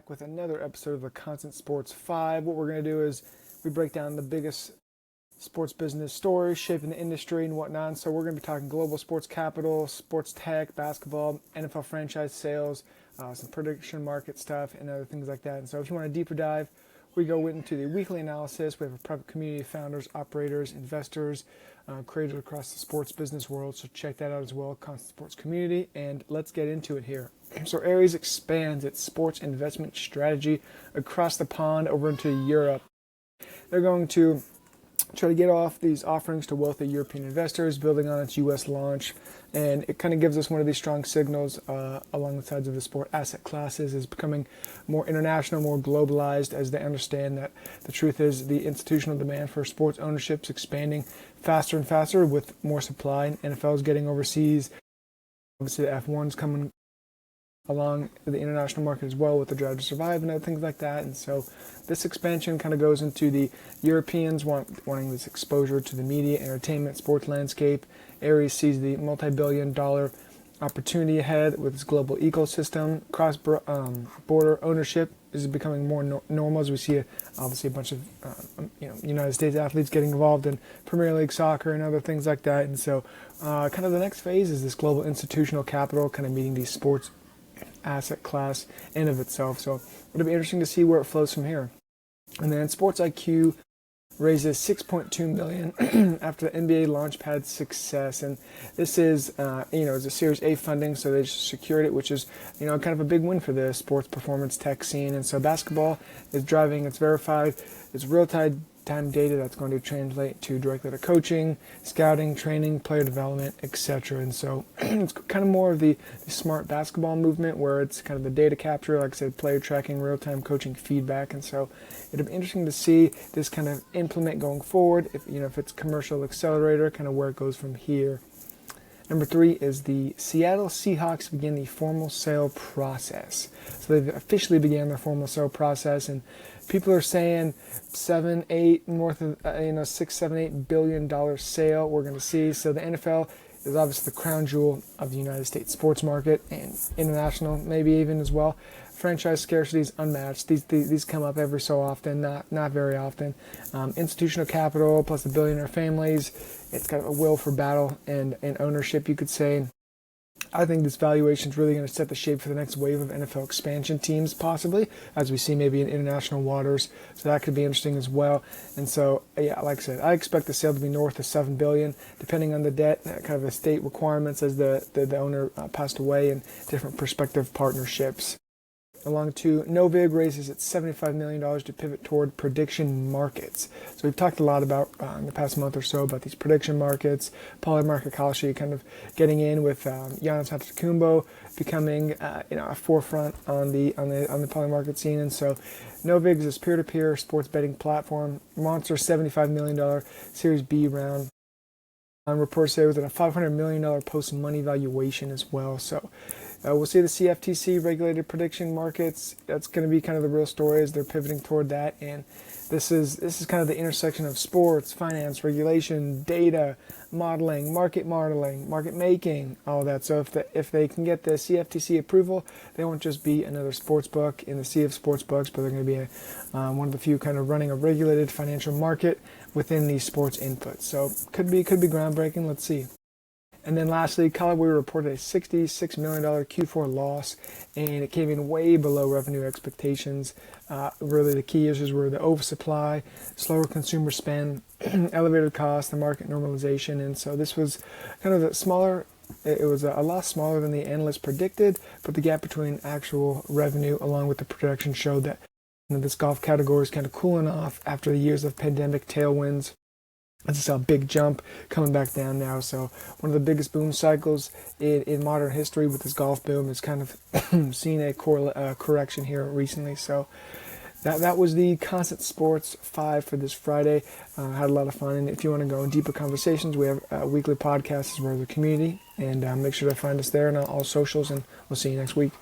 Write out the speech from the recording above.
back with another episode of the Constant Sports 5. What we're going to do is we break down the biggest sports business stories shaping the industry and whatnot. So we're going to be talking global sports capital, sports tech, basketball, NFL franchise sales, some prediction market stuff, and other things like that. And so if you want a deeper dive, we go into the weekly analysis. We have a private community of founders, operators, investors, creators across the sports business world. So check that out as well, Constant Sports Community. And let's get into it here. So Ares expands its sports investment strategy across the pond over into Europe. They're going to try to get off these offerings to wealthy European investors, building on its U.S. launch. And it kind of gives us one of these strong signals along the sides of the sport asset classes is becoming more international, more globalized as they understand that the truth is the institutional demand for sports ownership is expanding faster and faster with more supply. NFL is getting overseas. Obviously, the F1's coming along the international market as well with the Drive to Survive and other things like that. And so this expansion kind of goes into the Europeans wanting this exposure to the media, entertainment, sports landscape. Ares sees the multi-billion-dollar opportunity ahead with its global ecosystem. Cross-border ownership is becoming more normal as we see obviously a bunch of United States athletes getting involved in Premier League soccer and other things like that. And so kind of the next phase is this global institutional capital kind of meeting these sports asset class in of itself. So it'll be interesting to see where it flows from here. And then SportIQ raises $6.2 million after the NBA Launchpad success, and this is it's a Series A funding, so they just secured it, which is kind of a big win for the sports performance tech scene. And so basketball is driving its verified, its real-time data that's going to translate directly to coaching, scouting, training, player development, etc. And so it's kind of more of the smart basketball movement where it's kind of the data capture, like I said, player tracking, real-time coaching feedback. And so it'll be interesting to see this kind of implement going forward, if it's commercial accelerator, kind of where it goes from here. Number 3 is the Seattle Seahawks begin the formal sale process. So they've officially began their formal sale process, and people are saying north of $6-8 billion sale we're going to see. So the NFL is obviously the crown jewel of the United States sports market and international, maybe even as well. Franchise scarcity is unmatched. These come up every so often, not very often. Institutional capital plus the billionaire families. It's kind of a will for battle and ownership, you could say. I think this valuation is really going to set the shape for the next wave of NFL expansion teams, possibly, as we see maybe in international waters. So that could be interesting as well. And so, yeah, like I said, I expect the sale to be north of $7 billion, depending on the debt, kind of the state requirements as the owner passed away and different prospective partnerships. Along to Novig raises its $75 million to pivot toward prediction markets. So we've talked a lot about in the past month or so about these prediction markets, polymarket Kalshi kind of getting in with Giannis Antetokounmpo becoming a forefront on the polymarket scene. And so Novig is this peer-to-peer sports betting platform, monster $75 million Series B round. Reports say within a $500 million post-money valuation as well. So we'll see the CFTC regulated prediction markets. That's going to be kind of the real story as they're pivoting toward that. And this is kind of the intersection of sports, finance, regulation, data, modeling, market making, all of that. So if they can get the CFTC approval, they won't just be another sports book in the sea of sports books, but they're going to be one of the few kind of running a regulated financial market within these sports inputs. So could be groundbreaking. Let's see. And then lastly, Callaway reported a $66 million Q4 loss, and it came in way below revenue expectations. Really, the key issues were the oversupply, slower consumer spend, elevated costs, the market normalization. And so this was kind of a smaller, it was a lot smaller than the analysts predicted, but the gap between actual revenue along with the projection showed that this golf category is kind of cooling off after the years of pandemic tailwinds. It's just a big jump coming back down now. So one of the biggest boom cycles in modern history with this golf boom is kind of seen a correction here recently. So that was the Constant Sports 5 for this Friday. Had a lot of fun. And if you want to go in deeper conversations, we have a weekly podcast as well as a community. And make sure to find us there on all socials. And we'll see you next week.